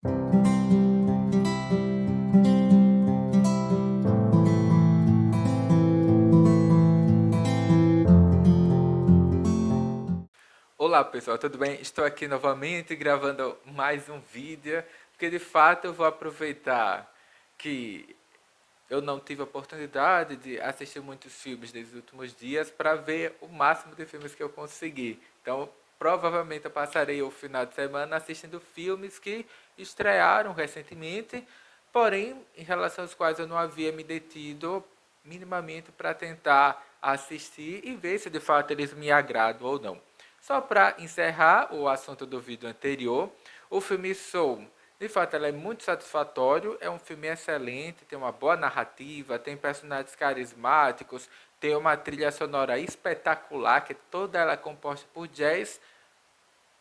Olá pessoal, tudo bem? Estou aqui novamente gravando mais um vídeo, porque de fato eu vou aproveitar que eu não tive a oportunidade de assistir muitos filmes nesses últimos dias para ver o máximo de filmes que eu conseguir. Então, provavelmente eu passarei o final de semana assistindo filmes que estrearam recentemente, porém em relação aos quais eu não havia me detido minimamente para tentar assistir e ver se de fato eles me agradam ou não. Só para encerrar o assunto do vídeo anterior, o filme Soul, de fato, ele é muito satisfatório, é um filme excelente, tem uma boa narrativa, tem personagens carismáticos, tem uma trilha sonora espetacular, que toda ela é composta por jazz,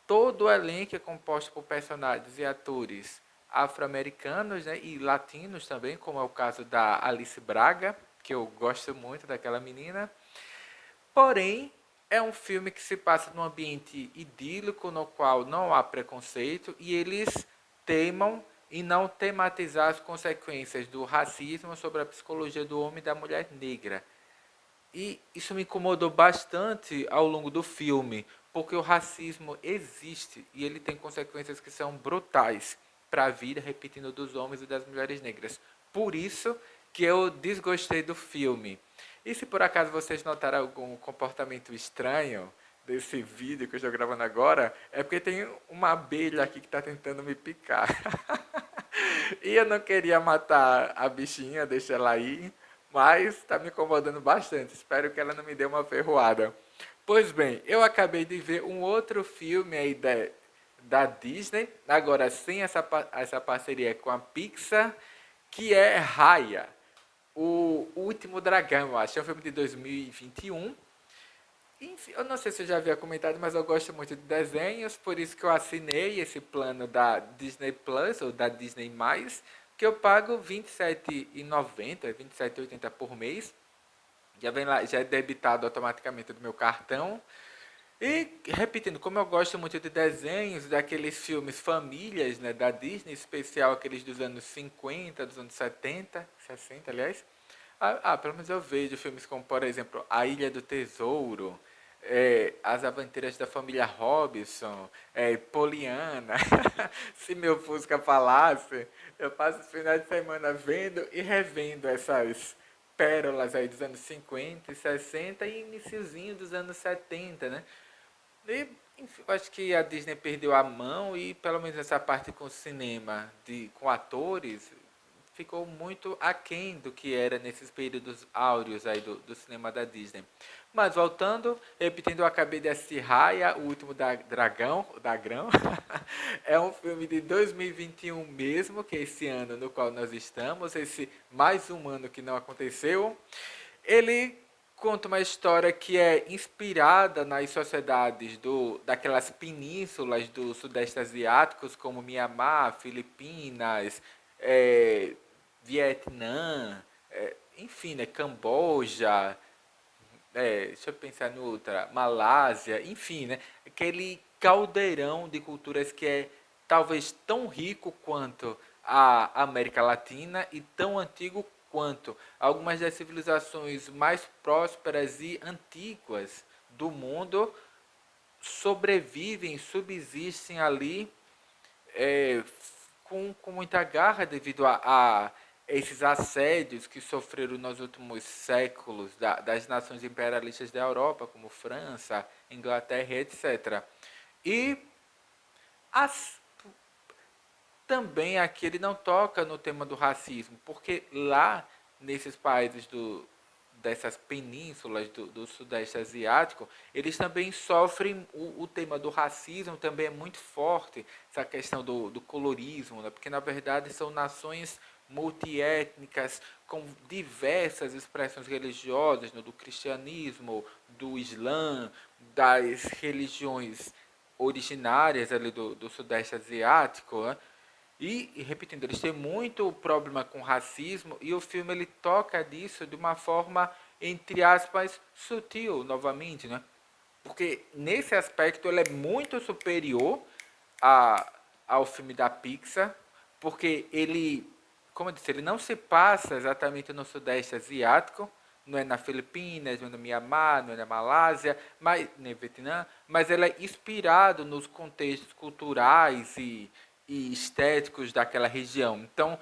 todo o elenco é composto por personagens e atores afro-americanos, né, e latinos também, como é o caso da Alice Braga, que eu gosto muito daquela menina. Porém, é um filme que se passa num ambiente idílico, no qual não há preconceito, e eles teimam em não tematizar as consequências do racismo sobre a psicologia do homem e da mulher negra. E isso me incomodou bastante ao longo do filme, porque o racismo existe e ele tem consequências que são brutais para a vida, repetindo, dos homens e das mulheres negras. Por isso que eu desgostei do filme. E se por acaso vocês notaram algum comportamento estranho desse vídeo que eu estou gravando agora, é porque tem uma abelha aqui que está tentando me picar. E eu não queria matar a bichinha, deixar ela ir, mas está me incomodando bastante. Espero que ela não me dê uma ferroada. Pois bem, eu acabei de ver um outro filme aí da Disney, agora sem essa parceria com a Pixar, que é Raya, o Último Dragão, eu acho. É um filme de 2021. Enfim, eu não sei se eu já havia comentado, mas eu gosto muito de desenhos, por isso que eu assinei esse plano da Disney Plus, ou da Disney+, que eu pago R$ 27,90, R$ 27,80 por mês. Já vem lá, já é debitado automaticamente do meu cartão. E, repetindo, como eu gosto muito de desenhos, daqueles filmes famílias, né, da Disney, especial aqueles dos anos 50, dos anos 70, 60, aliás. Pelo menos eu vejo filmes como, por exemplo, A Ilha do Tesouro, As Aventuras da Família Robinson, Poliana. Se meu Fusca falasse, eu passo os finais de semana vendo e revendo essas pérolas aí dos anos 50 e 60 e iniciozinho dos anos 70, né? E, enfim, eu acho que a Disney perdeu a mão e pelo menos essa parte com o cinema, com atores, ficou muito aquém do que era nesses períodos áureos aí do cinema da Disney. Mas voltando, repetindo, eu acabei de assistir Raya, o último Dragão. É um filme de 2021 mesmo, que é esse ano no qual nós estamos, esse mais um ano que não aconteceu. Ele conta uma história que é inspirada nas sociedades daquelas penínsulas do Sudeste Asiáticos, como Mianmar, Filipinas, é, Vietnã, enfim, né, Camboja, deixa eu pensar no outra, Malásia, enfim, né, aquele caldeirão de culturas que é talvez tão rico quanto a América Latina e tão antigo quanto algumas das civilizações mais prósperas e antigas do mundo sobrevivem, subsistem ali é, com muita garra devido a esses assédios que sofreram nos últimos séculos das nações imperialistas da Europa, como França, Inglaterra, etc. E as, também aqui ele não toca no tema do racismo, porque lá nesses países dessas penínsulas do Sudeste Asiático, eles também sofrem o tema do racismo, também é muito forte, essa questão do colorismo, né? Porque na verdade são nações multiétnicas com diversas expressões religiosas, né? Do cristianismo, do islã, das religiões originárias ali do Sudeste Asiático, né? E, repetindo, eles têm muito problema com racismo e o filme ele toca disso de uma forma, entre aspas, sutil, novamente, né? Porque nesse aspecto ele é muito superior ao filme da Pixar, porque ele, como eu disse, ele não se passa exatamente no Sudeste Asiático, não é na Filipinas, não é no Mianmar, não é na Malásia, mas, nem Vietnã, mas ele é inspirado nos contextos culturais e estéticos daquela região. Então,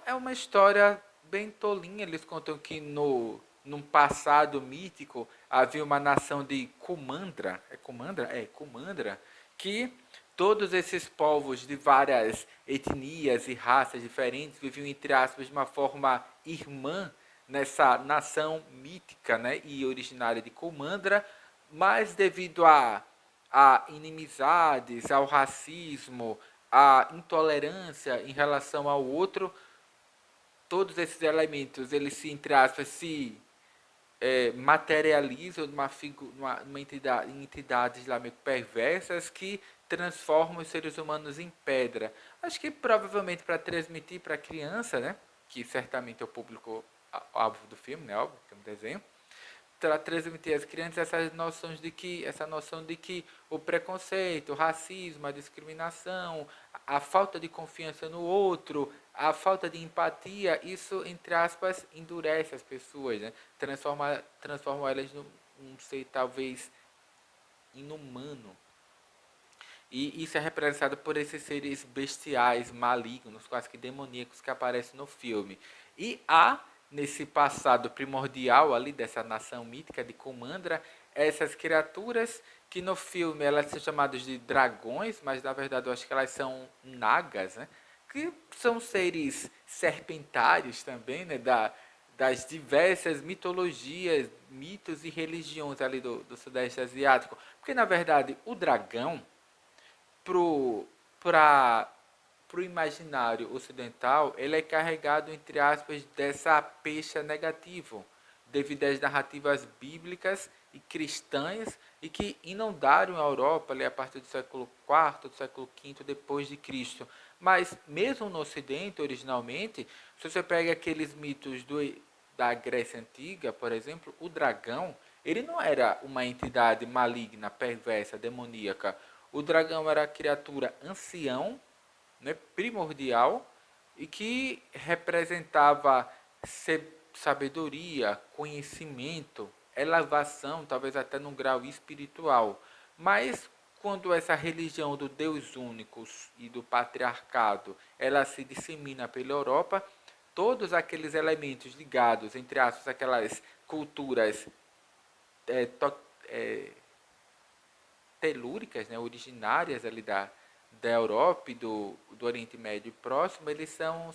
é uma história bem tolinha. Eles contam que num passado mítico havia uma nação de Kumandra, é Kumandra? É, Kumandra, que todos esses povos de várias etnias e raças diferentes viviam, entre aspas, de uma forma irmã nessa nação mítica, né, e originária de Kumandra, mas devido a inimizades, ao racismo, à intolerância em relação ao outro, todos esses elementos, eles se, entre aspas, se materializam numa entidade, em entidades lá meio perversas que transformam os seres humanos em pedra. Acho que provavelmente para transmitir para a criança, né, que certamente é o público alvo do filme, né, óbvio, que é um desenho, para transmitir às crianças essa noção de que o preconceito, o racismo, a discriminação, a falta de confiança no outro, a falta de empatia, isso, entre aspas, endurece as pessoas, né? Transforma elas num ser talvez inumano. E isso é representado por esses seres bestiais, malignos, quase que demoníacos que aparecem no filme. E há, nesse passado primordial ali dessa nação mítica de Kumandra, essas criaturas que no filme elas são chamadas de dragões, mas na verdade eu acho que elas são nagas, né? Que são seres serpentários também, né? Das diversas mitologias, mitos e religiões ali do Sudeste Asiático. Porque na verdade o dragão para o imaginário ocidental, ele é carregado, entre aspas, dessa pecha negativo, devido às narrativas bíblicas e cristãs e que inundaram a Europa ali a partir do século IV, do século V depois de Cristo. Mas mesmo no Ocidente, originalmente, se você pega aqueles mitos da Grécia Antiga, por exemplo, o dragão, ele não era uma entidade maligna, perversa, demoníaca. O dragão era a criatura ancião, né, primordial, e que representava sabedoria, conhecimento, elevação, talvez até num grau espiritual. Mas quando essa religião do Deus único e do patriarcado ela se dissemina pela Europa, todos aqueles elementos ligados, entre aspas, aquelas culturas é, to, é, telúricas, né, originárias ali da Europa e do Oriente Médio Próximo, eles são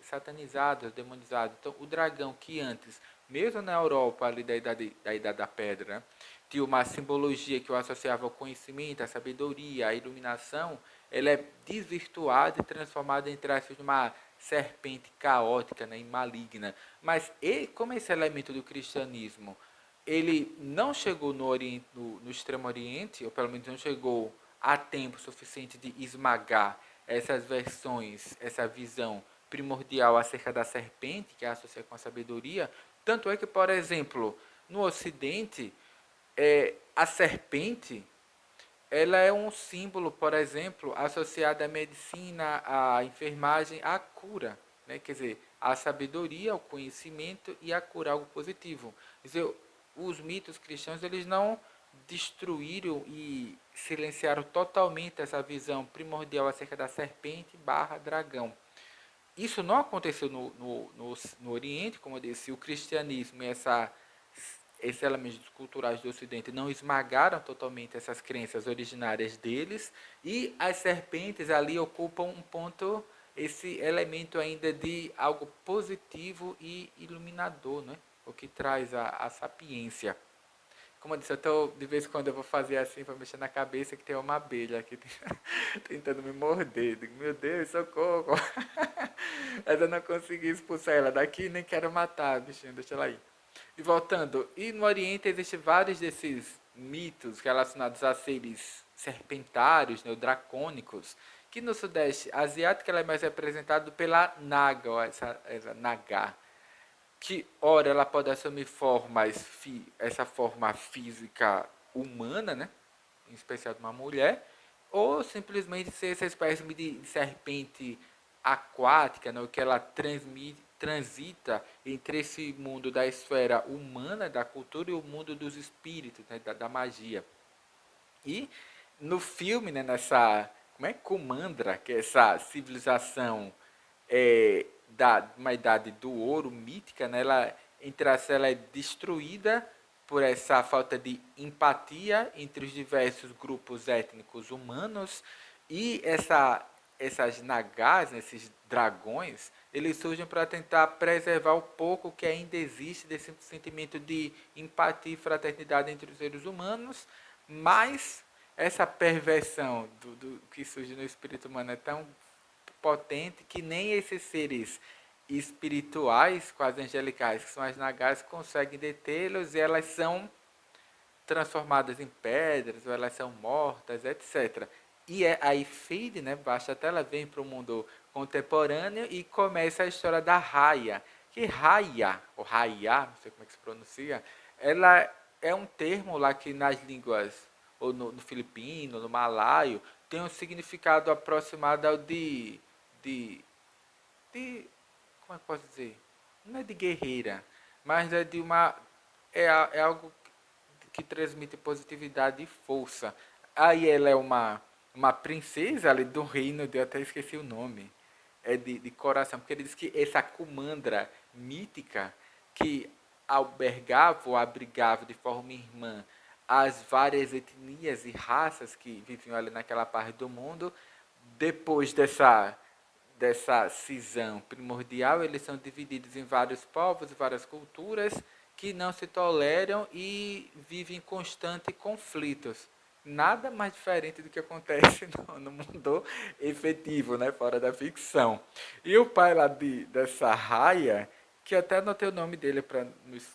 satanizados, demonizados. Então, o dragão que antes, mesmo na Europa ali da Idade da Pedra, né, tinha uma simbologia que eu associava ao conhecimento, à sabedoria, à iluminação, ela é desvirtuada e transformada em traços de uma serpente caótica, né, e maligna. Mas como esse elemento do cristianismo ele não chegou no Extremo Oriente, ou pelo menos não chegou a tempo suficiente de esmagar essas versões, essa visão primordial acerca da serpente, que é associada com a sabedoria. Tanto é que, por exemplo, no Ocidente, a serpente ela é um símbolo, por exemplo, associado à medicina, à enfermagem, à cura. Né? Quer dizer, à sabedoria, ao conhecimento e à cura, algo positivo. Quer dizer, os mitos cristãos eles não destruíram e silenciaram totalmente essa visão primordial acerca da serpente barra dragão. Isso não aconteceu no Oriente, como eu disse, o cristianismo e esses elementos culturais do Ocidente não esmagaram totalmente essas crenças originárias deles, e as serpentes ali ocupam um ponto, esse elemento ainda de algo positivo e iluminador, né? O que traz a sapiência. Como eu disse, de vez em quando eu vou fazer assim para mexer na cabeça que tem uma abelha aqui tentando me morder. Digo, meu Deus, socorro. Mas eu não consegui expulsar ela daqui, nem quero matar, bichinho, deixa ela aí. E voltando, e no Oriente existem vários desses mitos relacionados a seres serpentários, né, dracônicos, que no Sudeste Asiático ela é mais representado pela Naga, ó, essa Naga, que ora ela pode assumir essa forma física humana, né, em especial de uma mulher, ou simplesmente ser essa espécie de serpente aquática, né, que ela transita entre esse mundo da esfera humana, da cultura, e o mundo dos espíritos, né, da magia. E no filme, né, nessa, como é, Kumandra, que é essa civilização da uma idade do ouro mítica, né, ela, ela é destruída por essa falta de empatia entre os diversos grupos étnicos humanos e essas nagas, né, esses dragões, eles surgem para tentar preservar o pouco que ainda existe desse sentimento de empatia e fraternidade entre os seres humanos, mas essa perversão do que surge no espírito humano é tão potente que nem esses seres espirituais, quase angelicais, que são as nagas, conseguem detê-los e elas são transformadas em pedras, ou elas são mortas, etc. E aí Fade, né, baixa até ela vem para o mundo contemporâneo e começa a história da Raya. Que Raya, ou Raya, não sei como é que se pronuncia, ela é um termo lá que nas línguas, ou no filipino, no malaio, tem um significado aproximado ao de como é que posso dizer? Não é de guerreira, mas é de uma é algo que transmite positividade e força. Aí ela é uma princesa ali do reino, eu até esqueci o nome, é de coração, porque ele diz que essa Kumandra mítica que albergava ou abrigava de forma irmã as várias etnias e raças que viviam ali naquela parte do mundo, depois dessa cisão primordial, eles são divididos em vários povos, várias culturas que não se toleram e vivem em constante conflitos. Nada mais diferente do que acontece no mundo efetivo, né, fora da ficção. E o pai lá dessa raia, que até anotei o nome dele para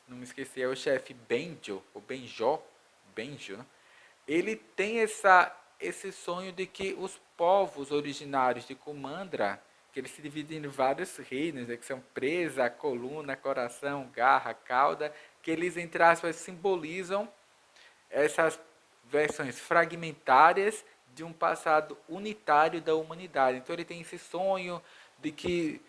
não me esquecer, é o chefe Benjo, ou Benjo, né? Ele tem esse sonho de que os povos originários de Kumandra, que eles se dividem em vários reinos, né, que são presa, coluna, coração, garra, cauda, que eles, entre aspas, simbolizam essas versões fragmentárias de um passado unitário da humanidade. Então ele tem esse sonho de que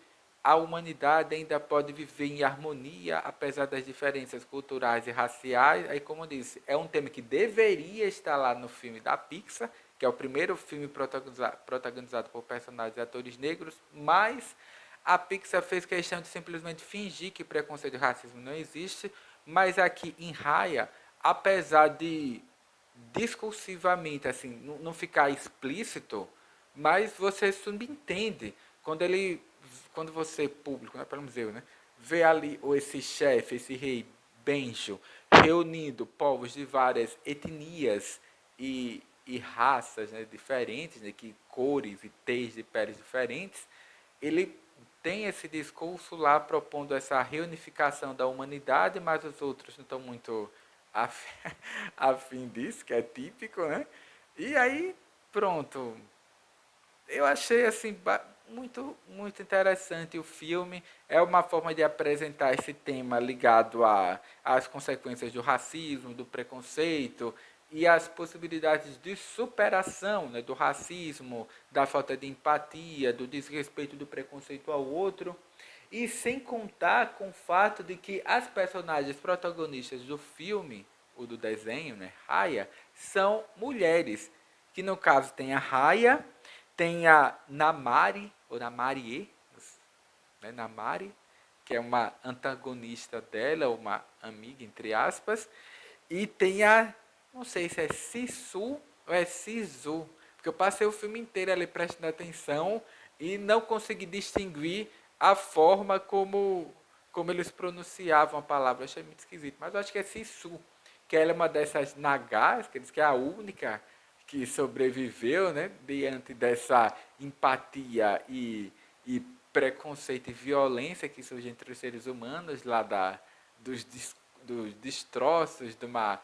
a humanidade ainda pode viver em harmonia, apesar das diferenças culturais e raciais. Aí, como eu disse, é um tema que deveria estar lá no filme da Pixar, que é o primeiro filme protagonizado por personagens e atores negros, mas a Pixar fez questão de simplesmente fingir que preconceito e racismo não existe, mas aqui em Raya, apesar de discursivamente assim não ficar explícito, mas você subentende quando você público, né, pelo museu, né, vê ali esse chefe, esse rei Benjo reunindo povos de várias etnias e raças, né, diferentes, né, que cores e teias de peles diferentes, ele tem esse discurso lá propondo essa reunificação da humanidade, mas os outros não estão muito afim, afim disso, que é típico, né? E aí, pronto. Eu achei assim muito interessante o filme. É uma forma de apresentar esse tema ligado às consequências do racismo, do preconceito e as possibilidades de superação, né, do racismo, da falta de empatia, do desrespeito, do preconceito ao outro. E sem contar com o fato de que as personagens protagonistas do filme, ou do desenho, né, Raya, são mulheres. Que no caso tem a Raya, tem a Namari, ou Namarie, né, Namari, que é uma antagonista dela, uma amiga, entre aspas. E tem a, não sei se é Sisu ou é Sisu, porque eu passei o filme inteiro ali prestando atenção e não consegui distinguir a forma como eles pronunciavam a palavra. Eu achei muito esquisito, mas eu acho que é Sisu, que ela é uma dessas nagas, que diz que é a única que sobreviveu, né, diante dessa empatia e preconceito e violência que surge entre os seres humanos lá dos, dos destroços de uma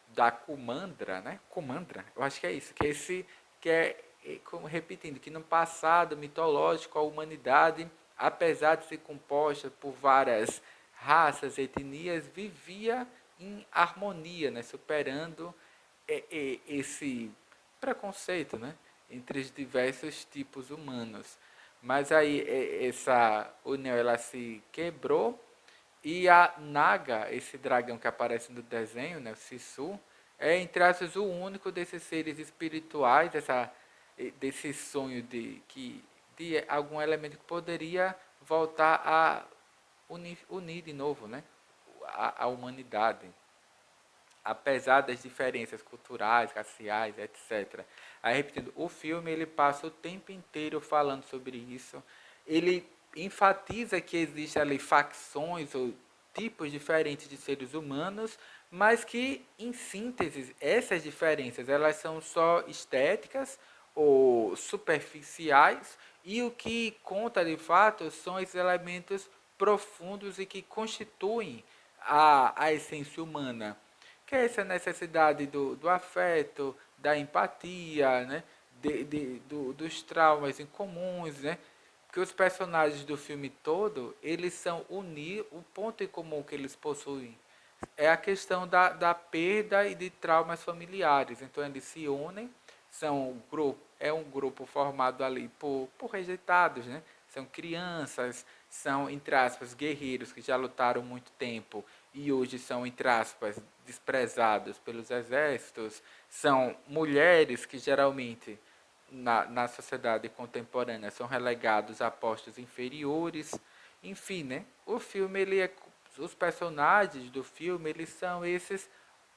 da Kumandra, né? Kumandra, eu acho que é isso, que é esse que como repetindo, que no passado mitológico a humanidade, apesar de ser composta por várias raças, etnias, vivia em harmonia, né? Superando esse preconceito, né? Entre os diversos tipos humanos. Mas aí essa união ela se quebrou e a Naga, esse dragão que aparece no desenho, né, o Sisu, é entre aspas o único desses seres espirituais, desse sonho de algum elemento que poderia voltar a unir de novo, né, a humanidade, apesar das diferenças culturais, raciais, etc. Aí, repetindo, o filme ele passa o tempo inteiro falando sobre isso. Ele enfatiza que existem ali facções ou tipos diferentes de seres humanos, mas que, em síntese, essas diferenças elas são só estéticas ou superficiais e o que conta de fato são esses elementos profundos e que constituem a essência humana, que é essa necessidade do afeto, da empatia, né? Dos traumas em comuns, né? Porque os personagens do filme todo, eles são unir, o ponto em comum que eles possuem é a questão da perda e de traumas familiares. Então eles se unem, é um grupo formado ali por rejeitados, né? São crianças, são, entre aspas, guerreiros que já lutaram muito tempo e hoje são, entre aspas, desprezados pelos exércitos, são mulheres que geralmente na sociedade contemporânea são relegados a postos inferiores, enfim, né? O filme os personagens do filme eles são esses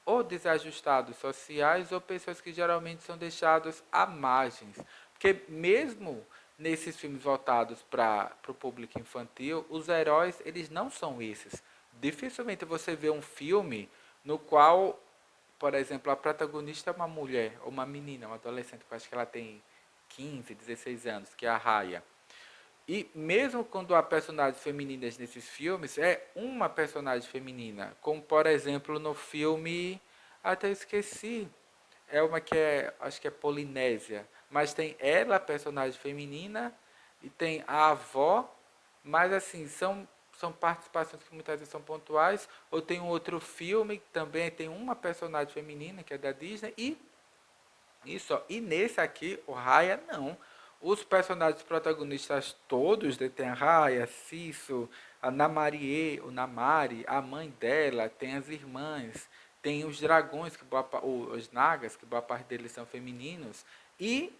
ou desajustados sociais ou pessoas que geralmente são deixados à margens, porque mesmo nesses filmes voltados para o público infantil, os heróis eles não são esses. Dificilmente você vê um filme no qual, por exemplo, a protagonista é uma mulher, ou uma menina, uma adolescente, que eu acho que ela tem 15, 16 anos, que é a Raya. E mesmo quando há personagens femininas nesses filmes, é uma personagem feminina. Como, por exemplo, no filme... Até esqueci. É uma que é... Acho que é Polinésia. Mas tem ela, personagem feminina, e tem a avó. Mas, assim, são participações que muitas vezes são pontuais. Ou tem um outro filme que também tem uma personagem feminina, que é da Disney, e isso, e nesse aqui, o Raya não. Os personagens protagonistas todos, tem a Raya, Cisso, a Namarie, o Namari, a mãe dela, tem as irmãs, tem os dragões, os Nagas, que boa parte deles são femininos, e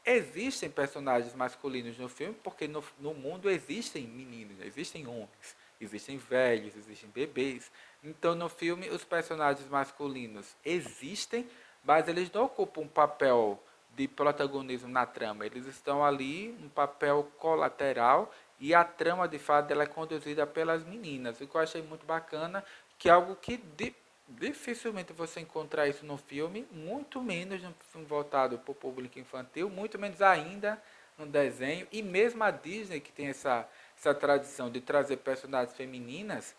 existem personagens masculinos no filme, porque no mundo existem meninos, existem homens, existem velhos, existem bebês. Então, no filme, os personagens masculinos existem, mas eles não ocupam um papel de protagonismo na trama. Eles estão ali, um papel colateral, e a trama, de fato, ela é conduzida pelas meninas. O que eu achei muito bacana, que é algo que dificilmente você encontrar isso no filme, muito menos no filme voltado para o público infantil, muito menos ainda no desenho. E mesmo a Disney, que tem essa tradição de trazer personagens femininas,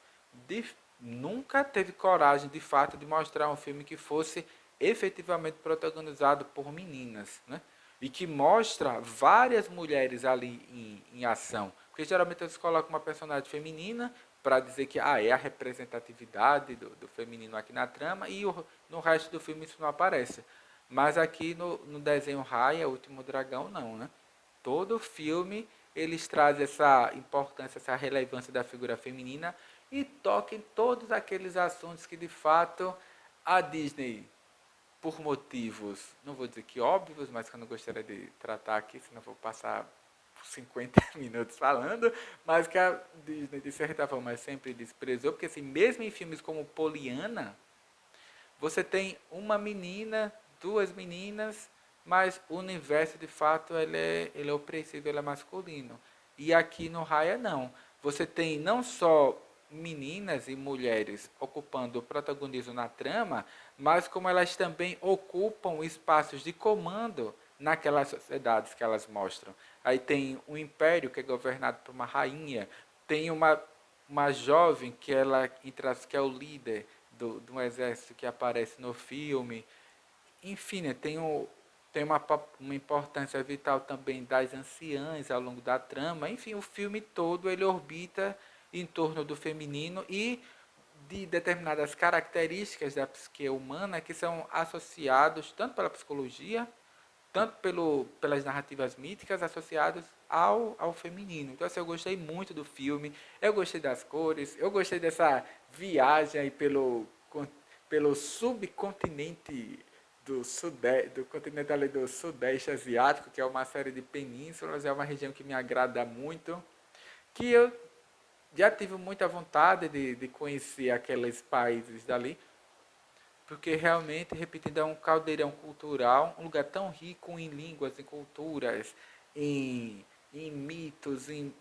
nunca teve coragem, de fato, de mostrar um filme que fosse efetivamente protagonizado por meninas, né? E que mostra várias mulheres ali em ação. Porque geralmente eles colocam uma personagem feminina para dizer que é a representatividade do feminino aqui na trama, e no resto do filme isso não aparece. Mas aqui no desenho Raya, o Último Dragão, não, né? Todo filme eles trazem essa importância, essa relevância da figura feminina e tocam em todos aqueles assuntos que de fato a Disney, por motivos, não vou dizer que óbvios, mas que eu não gostaria de tratar aqui, senão vou passar 50 minutos falando, mas que a Disney, de certa forma, sempre desprezou, porque assim, mesmo em filmes como Poliana, você tem uma menina, duas meninas, mas o universo, de fato, ele é opressivo, ele é masculino. E aqui no Raya, não. Você tem não só meninas e mulheres ocupando o protagonismo na trama, mas como elas também ocupam espaços de comando naquelas sociedades que elas mostram. Aí tem um império que é governado por uma rainha, tem uma jovem que é o líder de um exército que aparece no filme. Enfim, né, tem uma importância vital também das anciãs ao longo da trama. Enfim, o filme todo ele orbita em torno do feminino e de determinadas características da psique humana que são associados tanto pela psicologia tanto pelas narrativas míticas associadas ao feminino. Então, assim, eu gostei muito do filme, eu gostei das cores, eu gostei dessa viagem aí pelo subcontinente do continente ali do Sudeste Asiático, que é uma série de penínsulas, é uma região que me agrada muito, que eu já tive muita vontade de conhecer aqueles países dali, porque realmente, repetindo, é um caldeirão cultural, um lugar tão rico em línguas, em culturas, em mitos, em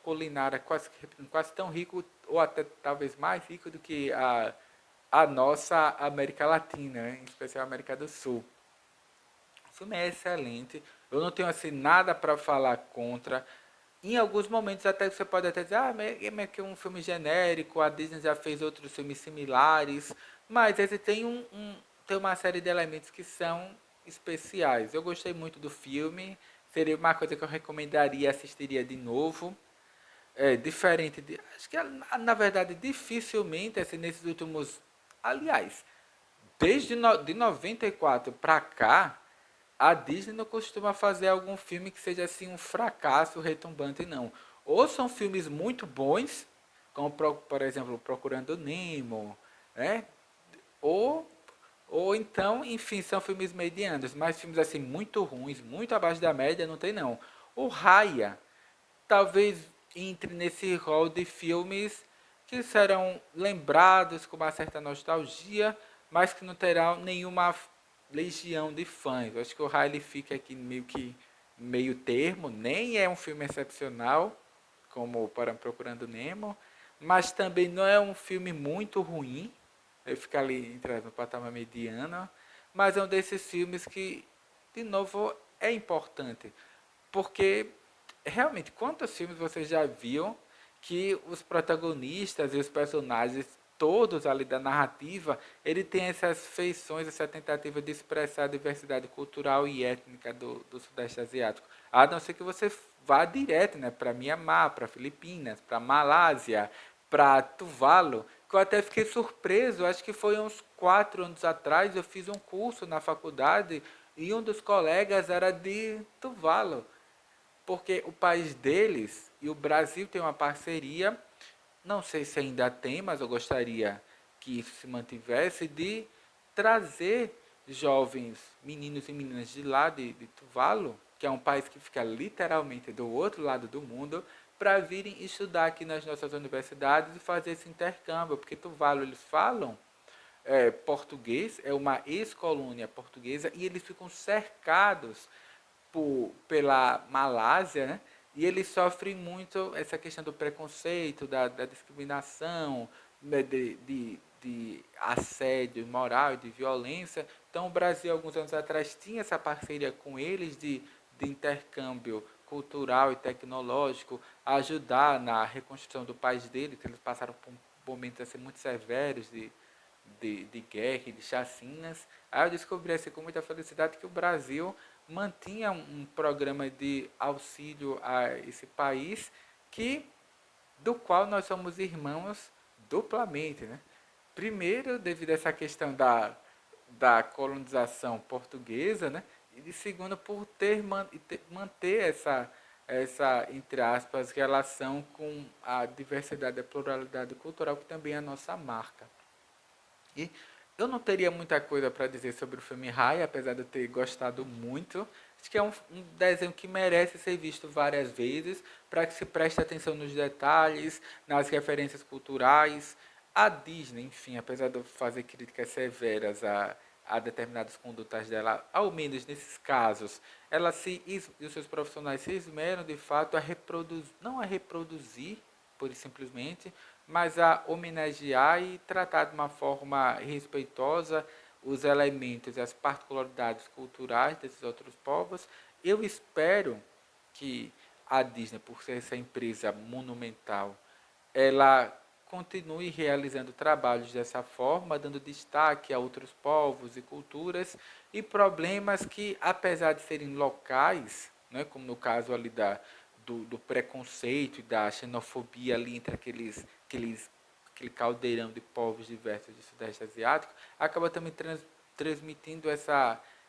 culinária, quase, repetindo, quase tão rico, ou até talvez mais rico do que a nossa América Latina, né? Em especial a América do Sul. O filme é excelente. Eu não tenho assim nada para falar contra. Em alguns momentos até você pode até dizer, é meio que um filme genérico, a Disney já fez outros filmes similares, mas esse tem uma série de elementos que são especiais. Eu gostei muito do filme, seria uma coisa que eu recomendaria, assistiria de novo. É diferente de, acho que na verdade dificilmente assim nesses últimos, aliás, de 94 para cá, a Disney não costuma fazer algum filme que seja assim um fracasso retumbante, não. Ou são filmes muito bons, como por exemplo Procurando Nemo, né? Ou, ou então, enfim, são filmes medianos, mas filmes assim muito ruins, muito abaixo da média, não tem não. O Raya talvez entre nesse rol de filmes que serão lembrados com uma certa nostalgia, mas que não terão nenhuma legião de fãs. Eu acho que o Riley fica aqui meio que meio termo, nem é um filme excepcional, como para Procurando Nemo, mas também não é um filme muito ruim, ele fica ali no patamar mediano, mas é um desses filmes que, de novo, é importante, porque realmente, quantos filmes você já viu que os protagonistas e os personagens, todos ali da narrativa, ele tem essas feições, essa tentativa de expressar a diversidade cultural e étnica do Sudeste Asiático. A não ser que você vá direto, né, para Mianmar, para Filipinas, para Malásia, para Tuvalu, que eu até fiquei surpreso, acho que foi uns 4 anos atrás, eu fiz um curso na faculdade e um dos colegas era de Tuvalu, porque o país deles e o Brasil tem uma parceria, não sei se ainda tem, mas eu gostaria que isso se mantivesse, de trazer jovens meninos e meninas de lá de Tuvalu, que é um país que fica literalmente do outro lado do mundo, para virem estudar aqui nas nossas universidades e fazer esse intercâmbio, porque Tuvalu eles falam português, é uma ex-colônia portuguesa, e eles ficam cercados pela Malásia, né? E eles sofrem muito essa questão do preconceito, da discriminação, né, de assédio moral e de violência. Então, o Brasil, alguns anos atrás, tinha essa parceria com eles de intercâmbio cultural e tecnológico, ajudar na reconstrução do país deles, que eles passaram por momentos assim, muito severos de guerra e de chacinas. Aí eu descobri assim, com muita felicidade que o Brasil mantinha um programa de auxílio a esse país que do qual nós somos irmãos duplamente, né? Primeiro, devido a essa questão da colonização portuguesa, né? E de segundo, por manter essa, entre aspas, relação com a diversidade e a pluralidade cultural, que também é a nossa marca. E eu não teria muita coisa para dizer sobre o filme Rai, apesar de eu ter gostado muito. Acho que é um desenho que merece ser visto várias vezes, para que se preste atenção nos detalhes, nas referências culturais. A Disney, enfim, apesar de eu fazer críticas severas a determinadas condutas dela, ao menos nesses casos, ela e os seus profissionais se esmeram de fato a reproduzir, não a reproduzir, pura e simplesmente, mas a homenagear e tratar de uma forma respeitosa os elementos e as particularidades culturais desses outros povos. Eu espero que a Disney, por ser essa empresa monumental, ela continue realizando trabalhos dessa forma, dando destaque a outros povos e culturas e problemas que, apesar de serem locais, né, como no caso ali do preconceito e da xenofobia ali entre aquele caldeirão de povos diversos do Sudeste Asiático, acaba também transmitindo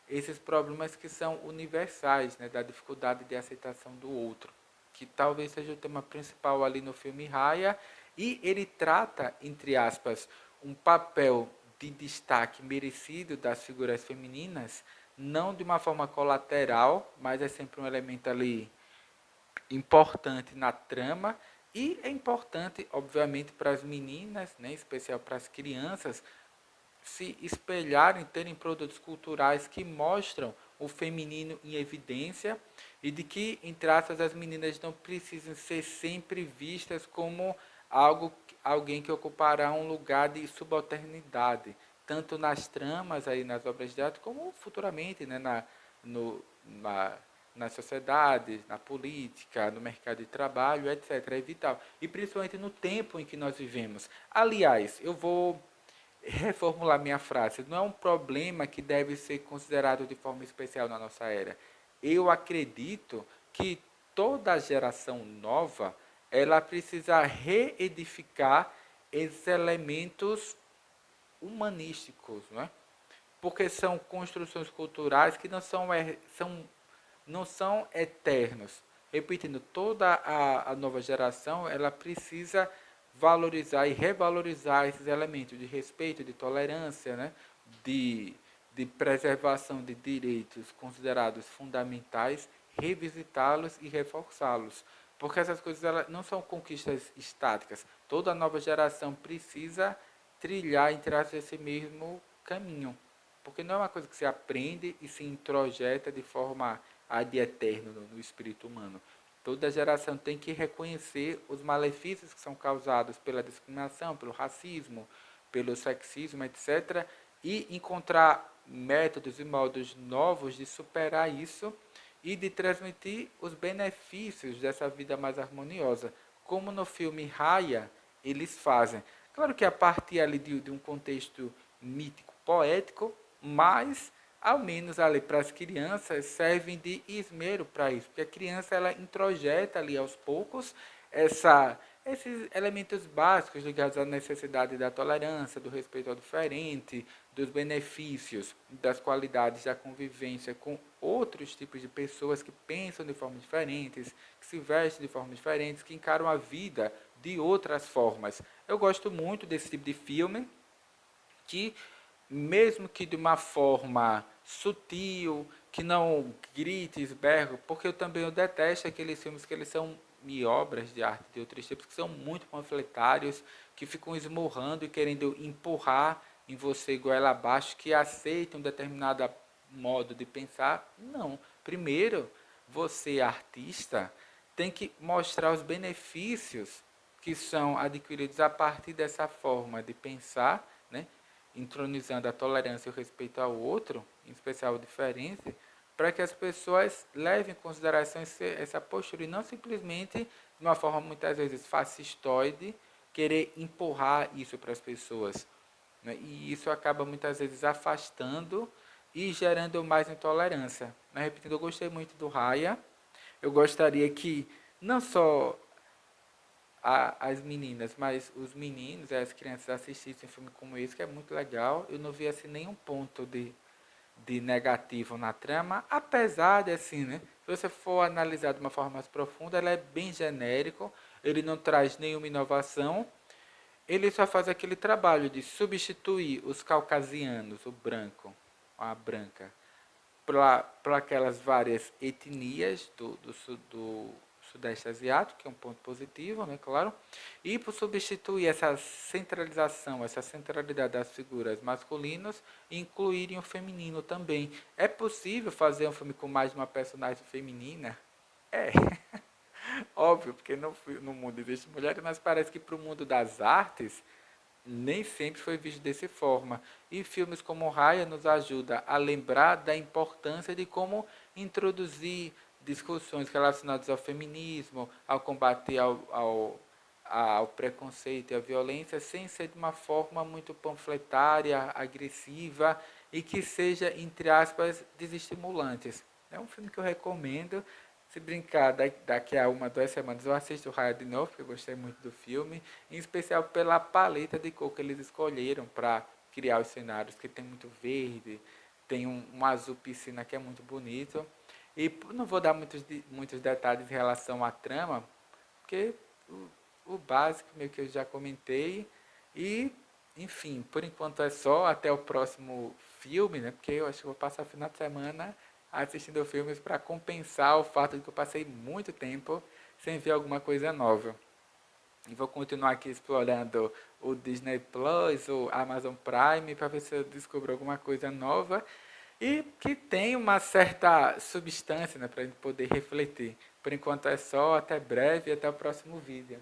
esses problemas que são universais, né, da dificuldade de aceitação do outro, que talvez seja o tema principal ali no filme Raya, e ele trata, entre aspas, um papel de destaque merecido das figuras femininas, não de uma forma colateral, mas é sempre um elemento ali importante na trama, e é importante, obviamente, para as meninas, né, em especial para as crianças, se espelharem, terem produtos culturais que mostram o feminino em evidência e de que, entre aspas, as meninas não precisam ser sempre vistas como alguém que ocupará um lugar de subalternidade, tanto nas tramas, aí nas obras de arte, como futuramente, né, no, na, na sociedade, na política, no mercado de trabalho, etc. É vital. E principalmente no tempo em que nós vivemos. Aliás, eu vou reformular minha frase. Não é um problema que deve ser considerado de forma especial na nossa era. Eu acredito que toda geração nova, ela precisa reedificar esses elementos humanísticos, não é? Porque são construções culturais que não são eternos. Repetindo, toda a nova geração ela precisa valorizar e revalorizar esses elementos de respeito, de tolerância, né? de, de preservação de direitos considerados fundamentais, revisitá-los e reforçá-los. Porque essas coisas elas não são conquistas estáticas. Toda nova geração precisa trilhar e traçar esse mesmo caminho. Porque não é uma coisa que se aprende e se introjeta de forma ad eterno no espírito humano. Toda geração tem que reconhecer os malefícios que são causados pela discriminação, pelo racismo, pelo sexismo, etc. E encontrar métodos e modos novos de superar isso e de transmitir os benefícios dessa vida mais harmoniosa. Como no filme Raya, eles fazem. Claro que a partir ali de um contexto mítico, poético, mas ao menos ali para as crianças servem de esmero para isso, porque a criança ela introjeta ali aos poucos esses elementos básicos ligados à necessidade da tolerância, do respeito ao diferente, dos benefícios, das qualidades da convivência com outros tipos de pessoas que pensam de formas diferentes, que se vestem de formas diferentes, que encaram a vida de outras formas. Eu gosto muito desse tipo de filme, que mesmo que de uma forma sutil, que não grite, esberro, porque eu detesto aqueles filmes que eles são obras de arte de outros tipos, que são muito panfletários, que ficam esmurrando e querendo empurrar em você goela abaixo, que aceitam um determinado modo de pensar. Não. Primeiro, você, artista, tem que mostrar os benefícios que são adquiridos a partir dessa forma de pensar, né? Entronizando a tolerância e o respeito ao outro, em especial o diferente, para que as pessoas levem em consideração essa postura e não simplesmente, de uma forma muitas vezes fascistoide, querer empurrar isso para as pessoas. Né? E isso acaba muitas vezes afastando e gerando mais intolerância. Mas, repetindo, eu gostei muito do Raya. Eu gostaria que não só as meninas, mas os meninos e as crianças assistissem um filme como esse, que é muito legal. Eu não vi assim nenhum ponto de negativo na trama, apesar de assim, né? Se você for analisar de uma forma mais profunda, ele é bem genérico, ele não traz nenhuma inovação, ele só faz aquele trabalho de substituir os caucasianos, o branco, a branca, para aquelas várias etnias do Sudeste Asiático, que é um ponto positivo, né, claro, e por substituir essa centralização, essa centralidade das figuras masculinas e incluírem o feminino também. É possível fazer um filme com mais de uma personagem feminina? É, óbvio, porque no mundo existem mulheres, mas parece que para o mundo das artes nem sempre foi visto dessa forma. E filmes como Raya nos ajuda a lembrar da importância de como introduzir discussões relacionadas ao feminismo, ao combate ao preconceito e à violência, sem ser de uma forma muito panfletária, agressiva e que seja, entre aspas, desestimulante. É um filme que eu recomendo. Se brincar, daqui a 1, 2 semanas eu assisto o Raya de novo, porque eu gostei muito do filme, em especial pela paleta de cor que eles escolheram para criar os cenários, que tem muito verde, tem um azul piscina que é muito bonito. E não vou dar muitos detalhes em relação à trama, porque o básico meio que eu já comentei. E, enfim, por enquanto é só, até o próximo filme, né? Porque eu acho que vou passar o final de semana assistindo filmes para compensar o fato de que eu passei muito tempo sem ver alguma coisa nova. E vou continuar aqui explorando o Disney Plus, o Amazon Prime, para ver se eu descubro alguma coisa nova e que tem uma certa substância, né, para a gente poder refletir. Por enquanto é só, até breve e até o próximo vídeo.